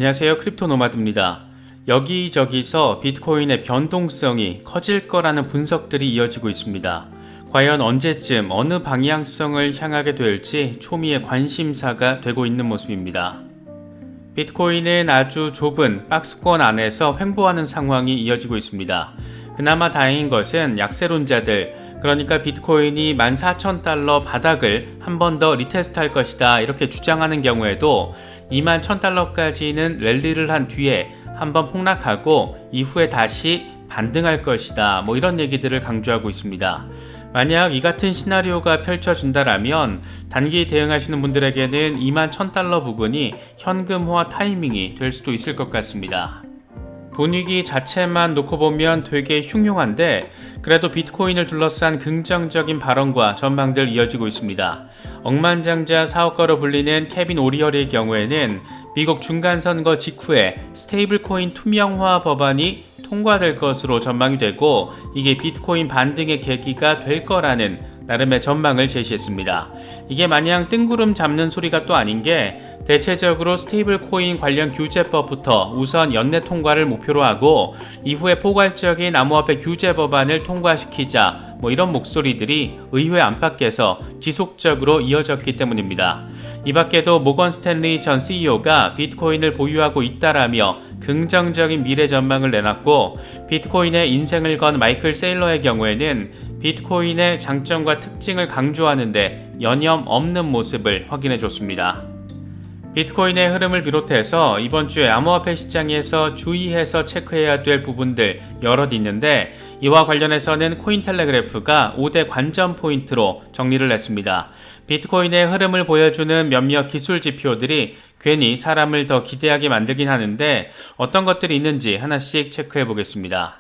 안녕하세요. 크립토 노마드입니다. 여기저기서 비트코인의 변동성이 커질 거라는 분석들이 이어지고 있습니다. 과연 언제쯤 어느 방향성을 향하게 될지 초미의 관심사가 되고 있는 모습입니다. 비트코인은 아주 좁은 박스권 안에서 횡보하는 상황이 이어지고 있습니다. 그나마 다행인 것은 약세론자들, 그러니까 비트코인이 14,000달러 바닥을 한 번 더 리테스트할 것이다 이렇게 주장하는 경우에도 21,000달러까지는 랠리를 한 뒤에 한번 폭락하고 이후에 다시 반등할 것이다 이런 얘기들을 강조하고 있습니다. 만약 이 같은 시나리오가 펼쳐진다라면 단기 대응하시는 분들에게는 21,000달러 부근이 현금화 타이밍이 될 수도 있을 것 같습니다. 분위기 자체만 놓고 보면 되게 흉흉한데 그래도 비트코인을 둘러싼 긍정적인 발언과 전망들 이어지고 있습니다. 억만장자 사업가로 불리는 케빈 오리얼의 경우에는 미국 중간선거 직후에 스테이블코인 투명화 법안이 통과될 것으로 전망이 되고 이게 비트코인 반등의 계기가 될 거라는 나름의 전망을 제시했습니다. 이게 마냥 뜬구름 잡는 소리가 또 아닌 게 대체적으로 스테이블 코인 관련 규제법부터 우선 연내 통과를 목표로 하고 이후에 포괄적인 암호화폐 규제 법안을 통과시키자 이런 목소리들이 의회 안팎에서 지속적으로 이어졌기 때문입니다. 이 밖에도 모건 스탠리 전 CEO가 비트코인을 보유하고 있다라며 긍정적인 미래 전망을 내놨고 비트코인의 인생을 건 마이클 세일러의 경우에는 비트코인의 장점과 특징을 강조하는데 여념 없는 모습을 확인해 줬습니다. 비트코인의 흐름을 비롯해서 이번 주에 암호화폐 시장에서 주의해서 체크해야 될 부분들 여럿 있는데 이와 관련해서는 코인텔레그래프가 5대 관전 포인트로 정리를 했습니다. 비트코인의 흐름을 보여주는 몇몇 기술 지표들이 괜히 사람을 더 기대하게 만들긴 하는데 어떤 것들이 있는지 하나씩 체크해 보겠습니다.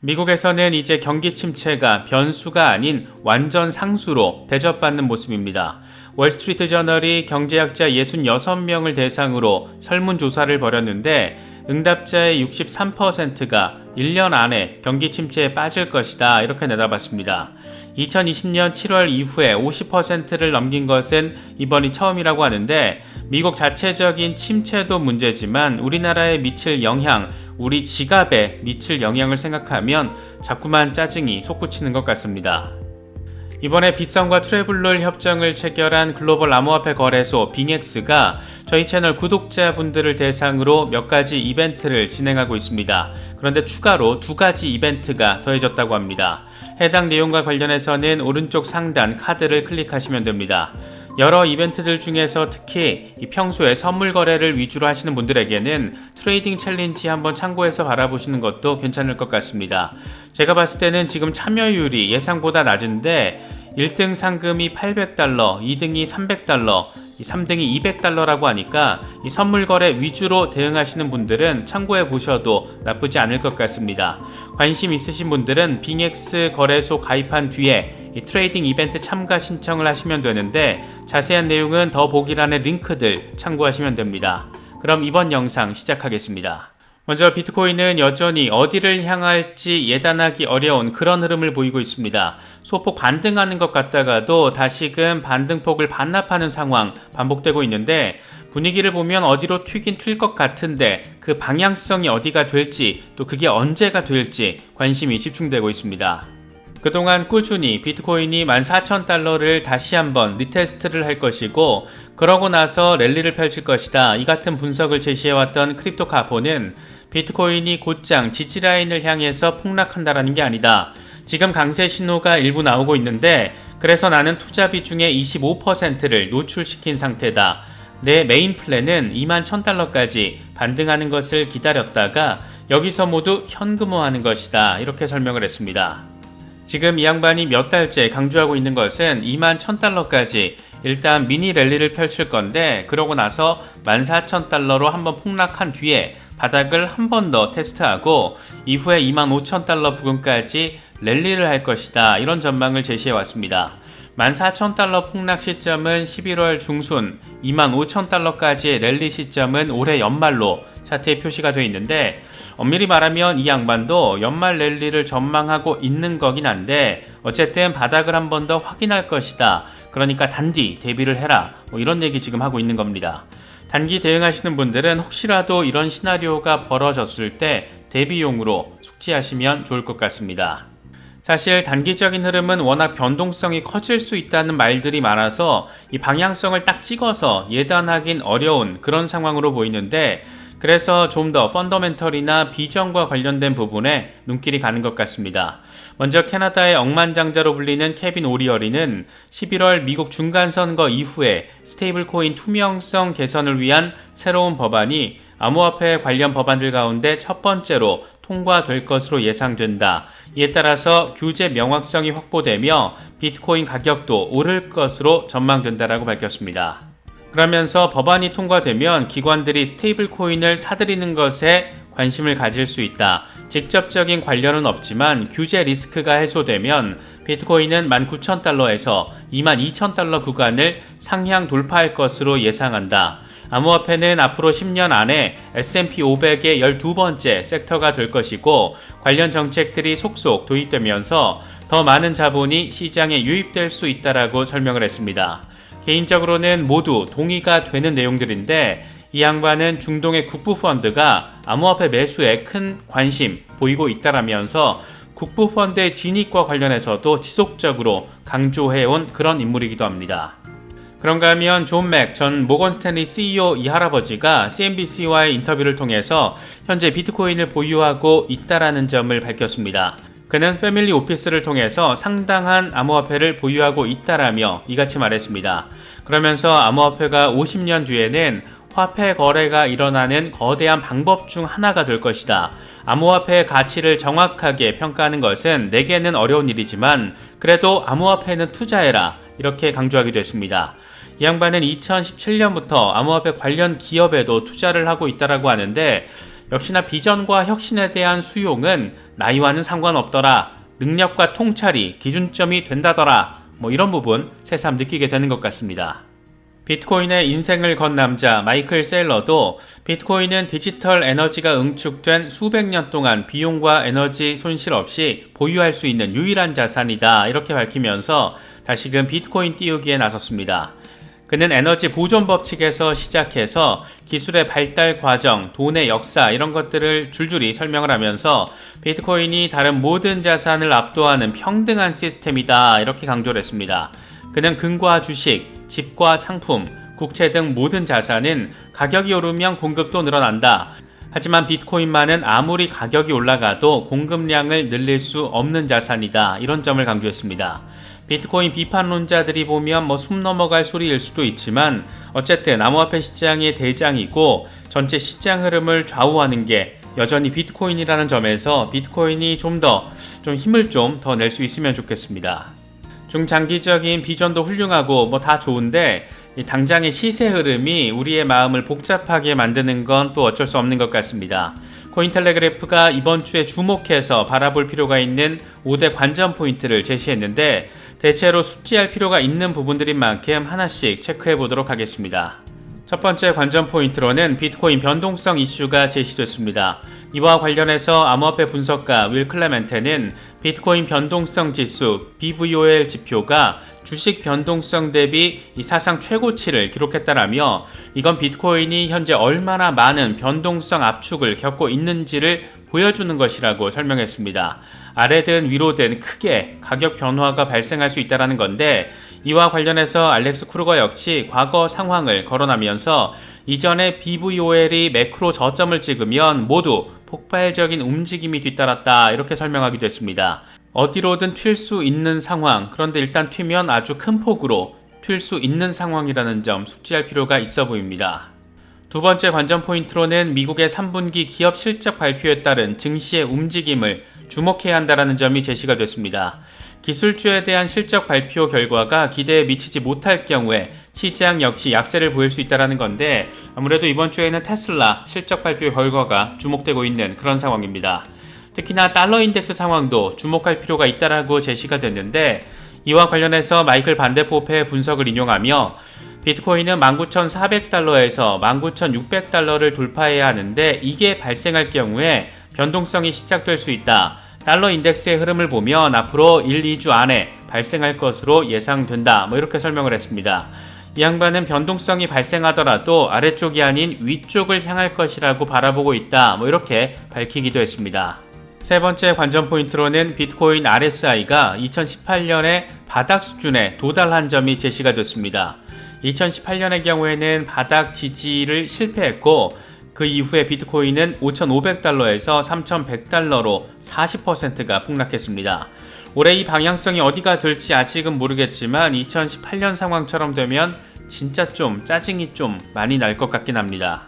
미국에서는 이제 경기 침체가 변수가 아닌 완전 상수로 대접받는 모습입니다. 월스트리트 저널이 경제학자 66명을 대상으로 설문조사를 벌였는데 응답자의 63%가 1년 안에 경기 침체에 빠질 것이다 이렇게 내다봤습니다. 2020년 7월 이후에 50%를 넘긴 것은 이번이 처음이라고 하는데 미국 자체적인 침체도 문제지만 우리나라에 미칠 영향, 우리 지갑에 미칠 영향을 생각하면 자꾸만 짜증이 솟구치는 것 같습니다. 이번에 빗썸과 트래블룰 협정을 체결한 글로벌 암호화폐 거래소 빙엑스가 저희 채널 구독자분들을 대상으로 몇 가지 이벤트를 진행하고 있습니다. 그런데 추가로 2가지 이벤트가 더해졌다고 합니다. 해당 내용과 관련해서는 오른쪽 상단 카드를 클릭하시면 됩니다. 여러 이벤트들 중에서 특히 평소에 선물 거래를 위주로 하시는 분들에게는 트레이딩 챌린지 한번 참고해서 바라보시는 것도 괜찮을 것 같습니다. 제가 봤을 때는 지금 참여율이 예상보다 낮은데 1등 상금이 800달러, 2등이 300달러, 3등이 200달러라고 하니까 이 선물 거래 위주로 대응하시는 분들은 참고해 보셔도 나쁘지 않을 것 같습니다. 관심 있으신 분들은 빙엑스 거래소 가입한 뒤에 이 트레이딩 이벤트 참가 신청을 하시면 되는데 자세한 내용은 더보기란의 링크들 참고하시면 됩니다. 그럼 이번 영상 시작하겠습니다. 먼저 비트코인은 여전히 어디를 향할지 예단하기 어려운 그런 흐름을 보이고 있습니다. 소폭 반등하는 것 같다가도 다시금 반등폭을 반납하는 상황 반복되고 있는데 분위기를 보면 어디로 튀긴 튈 것 같은데 그 방향성이 어디가 될지 또 그게 언제가 될지 관심이 집중되고 있습니다. 그동안 꾸준히 비트코인이 14,000달러를 다시 한번 리테스트를 할 것이고 그러고 나서 랠리를 펼칠 것이다 이 같은 분석을 제시해왔던 크립토카포는 비트코인이 곧장 지지라인을 향해서 폭락한다라는 게 아니다. 지금 강세 신호가 일부 나오고 있는데 그래서 나는 투자 비중의 25%를 노출시킨 상태다. 내 메인 플랜은 21,000달러까지 반등하는 것을 기다렸다가 여기서 모두 현금화하는 것이다. 이렇게 설명을 했습니다. 지금 이 양반이 몇 달째 강조하고 있는 것은 21,000달러까지 일단 미니 랠리를 펼칠 건데 그러고 나서 14,000달러로 한번 폭락한 뒤에 바닥을 한 번 더 테스트하고 이후에 25,000달러 부근까지 랠리를 할 것이다 이런 전망을 제시해 왔습니다. 14,000달러 폭락 시점은 11월 중순, 25,000달러까지의 랠리 시점은 올해 연말로 차트에 표시가 되어 있는데 엄밀히 말하면 이 양반도 연말 랠리를 전망하고 있는 거긴 한데 어쨌든 바닥을 한 번 더 확인할 것이다. 그러니까 단디 대비를 해라. 이런 얘기 지금 하고 있는 겁니다. 단기 대응하시는 분들은 혹시라도 이런 시나리오가 벌어졌을 때 대비용으로 숙지하시면 좋을 것 같습니다. 사실 단기적인 흐름은 워낙 변동성이 커질 수 있다는 말들이 많아서 이 방향성을 딱 찍어서 예단하긴 어려운 그런 상황으로 보이는데, 그래서 좀 더 펀더멘털이나 비전과 관련된 부분에 눈길이 가는 것 같습니다. 먼저 캐나다의 억만장자로 불리는 케빈 오리어리는 11월 미국 중간선거 이후에 스테이블 코인 투명성 개선을 위한 새로운 법안이 암호화폐 관련 법안들 가운데 첫 번째로 통과될 것으로 예상된다. 이에 따라서 규제 명확성이 확보되며 비트코인 가격도 오를 것으로 전망된다라고 밝혔습니다. 그러면서 법안이 통과되면 기관들이 스테이블 코인을 사들이는 것에 관심을 가질 수 있다. 직접적인 관련은 없지만 규제 리스크가 해소되면 비트코인은 19,000달러에서 22,000달러 구간을 상향 돌파할 것으로 예상한다. 암호화폐는 앞으로 10년 안에 S&P 500의 12번째 섹터가 될 것이고, 관련 정책들이 속속 도입되면서 더 많은 자본이 시장에 유입될 수 있다라고 설명을 했습니다. 개인적으로는 모두 동의가 되는 내용들인데, 이 양반은 중동의 국부펀드가 암호화폐 매수에 큰 관심 보이고 있다라면서 국부펀드의 진입과 관련해서도 지속적으로 강조해온 그런 인물이기도 합니다. 그런가 하면 존 맥 전 모건 스탠리 CEO 이 할아버지가 CNBC와의 인터뷰를 통해서 현재 비트코인을 보유하고 있다라는 점을 밝혔습니다. 그는 패밀리 오피스를 통해서 상당한 암호화폐를 보유하고 있다라며 이같이 말했습니다. 그러면서 암호화폐가 50년 뒤에는 화폐 거래가 일어나는 거대한 방법 중 하나가 될 것이다. 암호화폐의 가치를 정확하게 평가하는 것은 내게는 어려운 일이지만 그래도 암호화폐는 투자해라, 이렇게 강조하기도 했습니다. 이 양반은 2017년부터 암호화폐 관련 기업에도 투자를 하고 있다라고 하는데, 역시나 비전과 혁신에 대한 수용은 나이와는 상관없더라, 능력과 통찰이 기준점이 된다더라, 이런 부분 새삼 느끼게 되는 것 같습니다. 비트코인의 인생을 건 남자 마이클 세일러도 비트코인은 디지털 에너지가 응축된 수백 년 동안 비용과 에너지 손실 없이 보유할 수 있는 유일한 자산이다, 이렇게 밝히면서 다시금 비트코인 띄우기에 나섰습니다. 그는 에너지 보존 법칙에서 시작해서 기술의 발달 과정, 돈의 역사, 이런 것들을 줄줄이 설명을 하면서 비트코인이 다른 모든 자산을 압도하는 평등한 시스템이다, 이렇게 강조를 했습니다. 그는 금과 주식, 집과 상품, 국채 등 모든 자산은 가격이 오르면 공급도 늘어난다. 하지만 비트코인만은 아무리 가격이 올라가도 공급량을 늘릴 수 없는 자산이다, 이런 점을 강조했습니다. 비트코인 비판론자들이 보면 숨 넘어갈 소리일 수도 있지만 어쨌든 암호화폐 시장의 대장이고 전체 시장 흐름을 좌우하는 게 여전히 비트코인이라는 점에서 비트코인이 좀 힘을 좀 더 낼 수 있으면 좋겠습니다. 중장기적인 비전도 훌륭하고 다 좋은데 당장의 시세 흐름이 우리의 마음을 복잡하게 만드는 건 또 어쩔 수 없는 것 같습니다. 코인텔레그래프가 이번 주에 주목해서 바라볼 필요가 있는 5대 관전 포인트를 제시했는데, 대체로 숙지할 필요가 있는 부분들인 만큼 하나씩 체크해 보도록 하겠습니다. 첫 번째 관전 포인트로는 비트코인 변동성 이슈가 제시됐습니다. 이와 관련해서 암호화폐 분석가 윌 클레멘테는 비트코인 변동성 지수 BVOL 지표가 주식 변동성 대비 사상 최고치를 기록했다라며, 이건 비트코인이 현재 얼마나 많은 변동성 압축을 겪고 있는지를 보여주는 것이라고 설명했습니다. 아래든 위로든 크게 가격 변화가 발생할 수 있다는 건데, 이와 관련해서 알렉스 크루거 역시 과거 상황을 거론하면서 이전에 BVOL이 매크로 저점을 찍으면 모두 폭발적인 움직임이 뒤따랐다, 이렇게 설명하기도 했습니다. 어디로든 튈 수 있는 상황, 그런데 일단 튀면 아주 큰 폭으로 튈 수 있는 상황이라는 점 숙지할 필요가 있어 보입니다. 두 번째 관전 포인트로는 미국의 3분기 기업 실적 발표에 따른 증시의 움직임을 주목해야 한다는 점이 제시가 됐습니다. 기술주에 대한 실적 발표 결과가 기대에 미치지 못할 경우에 시장 역시 약세를 보일 수 있다는 건데, 아무래도 이번 주에는 테슬라 실적 발표 결과가 주목되고 있는 그런 상황입니다. 특히나 달러 인덱스 상황도 주목할 필요가 있다라고 제시가 됐는데, 이와 관련해서 마이클 반데포페의 분석을 인용하며 비트코인은 19,400달러에서 19,600달러를 돌파해야 하는데, 이게 발생할 경우에 변동성이 시작될 수 있다. 달러 인덱스의 흐름을 보면 앞으로 1, 2주 안에 발생할 것으로 예상된다, 이렇게 설명을 했습니다. 이 양반은 변동성이 발생하더라도 아래쪽이 아닌 위쪽을 향할 것이라고 바라보고 있다. 이렇게 밝히기도 했습니다. 세 번째 관전 포인트로는 비트코인 RSI가 2018년에 바닥 수준에 도달한 점이 제시가 됐습니다. 2018년의 경우에는 바닥 지지를 실패했고 그 이후에 비트코인은 5,500달러에서 3,100달러로 40%가 폭락했습니다. 올해 이 방향성이 어디가 될지 아직은 모르겠지만 2018년 상황처럼 되면 진짜 좀 짜증이 좀 많이 날 것 같긴 합니다.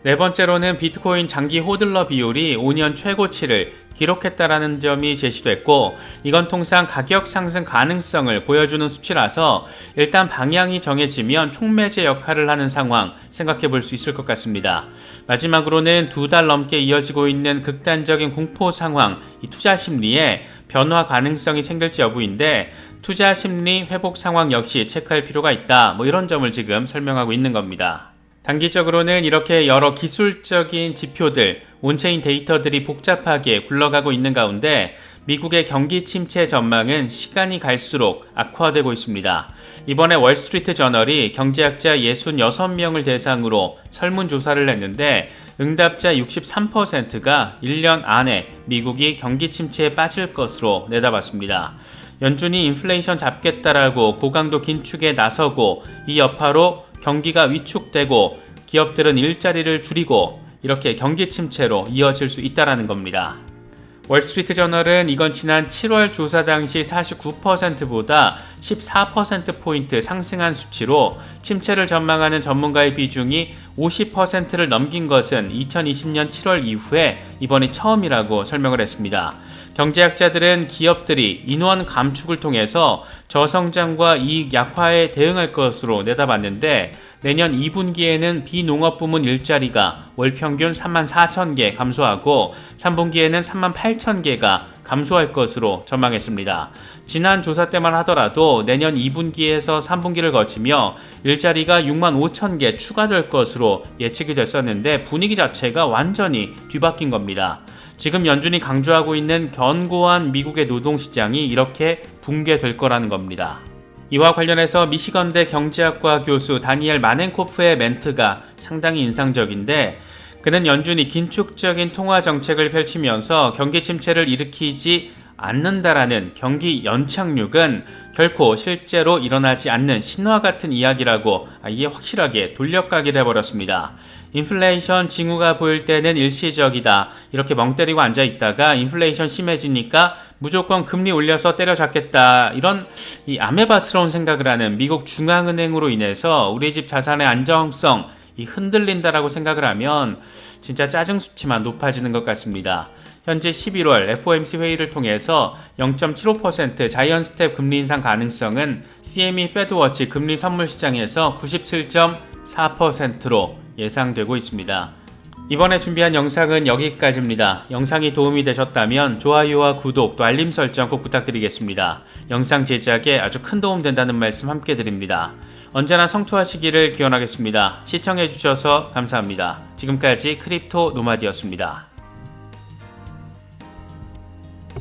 네 번째로는 비트코인 장기 호들러 비율이 5년 최고치를 기록했다라는 점이 제시됐고 이건 통상 가격 상승 가능성을 보여주는 수치라서 일단 방향이 정해지면 촉매제 역할을 하는 상황 생각해 볼 수 있을 것 같습니다. 마지막으로는 2달 넘게 이어지고 있는 극단적인 공포 상황, 이 투자 심리에 변화 가능성이 생길지 여부인데 투자 심리 회복 상황 역시 체크할 필요가 있다. 이런 점을 지금 설명하고 있는 겁니다. 단기적으로는 이렇게 여러 기술적인 지표들, 온체인 데이터들이 복잡하게 굴러가고 있는 가운데 미국의 경기 침체 전망은 시간이 갈수록 악화되고 있습니다. 이번에 월스트리트 저널이 경제학자 66명을 대상으로 설문조사를 했는데 응답자 63%가 1년 안에 미국이 경기 침체에 빠질 것으로 내다봤습니다. 연준이 인플레이션 잡겠다라고 고강도 긴축에 나서고 이 여파로 경기가 위축되고 기업들은 일자리를 줄이고 이렇게 경기 침체로 이어질 수 있다는 겁니다. 월스트리트 저널은 이건 지난 7월 조사 당시 49%보다 14%포인트 상승한 수치로 침체를 전망하는 전문가의 비중이 50%를 넘긴 것은 2020년 7월 이후에 이번이 처음이라고 설명을 했습니다. 경제학자들은 기업들이 인원 감축을 통해서 저성장과 이익 약화에 대응할 것으로 내다봤는데 내년 2분기에는 비농업 부문 일자리가 월 평균 34,000개 감소하고 3분기에는 38,000개가 감소할 것으로 전망했습니다. 지난 조사 때만 하더라도 내년 2분기에서 3분기를 거치며 일자리가 65,000개 추가될 것으로 예측이 됐었는데 분위기 자체가 완전히 뒤바뀐 겁니다. 지금 연준이 강조하고 있는 견고한 미국의 노동시장이 이렇게 붕괴될 거라는 겁니다. 이와 관련해서 미시건대 경제학과 교수 다니엘 마넨코프의 멘트가 상당히 인상적인데 그는 연준이 긴축적인 통화 정책을 펼치면서 경기 침체를 일으키지 않는다라는 경기 연착륙은 결코 실제로 일어나지 않는 신화 같은 이야기라고 이게 확실하게 돌려가게 돼버렸습니다. 인플레이션 징후가 보일 때는 일시적이다. 이렇게 멍 때리고 앉아있다가 인플레이션 심해지니까 무조건 금리 올려서 때려잡겠다. 이런 이 아메바스러운 생각을 하는 미국 중앙은행으로 인해서 우리 집 자산의 안정성 흔들린다라고 생각을 하면 진짜 짜증 수치만 높아지는 것 같습니다. 현재 11월 FOMC 회의를 통해서 0.75% 자이언 스텝 금리 인상 가능성은 CME 페드워치 금리 선물 시장에서 97.4%로 예상되고 있습니다. 이번에 준비한 영상은 여기까지입니다. 영상이 도움이 되셨다면 좋아요와 구독 또 알림 설정 꼭 부탁드리겠습니다. 영상 제작에 아주 큰 도움 된다는 말씀 함께 드립니다. 언제나 성투하시기를 기원하겠습니다. 시청해주셔서 감사합니다. 지금까지 크립토 노마디였습니다.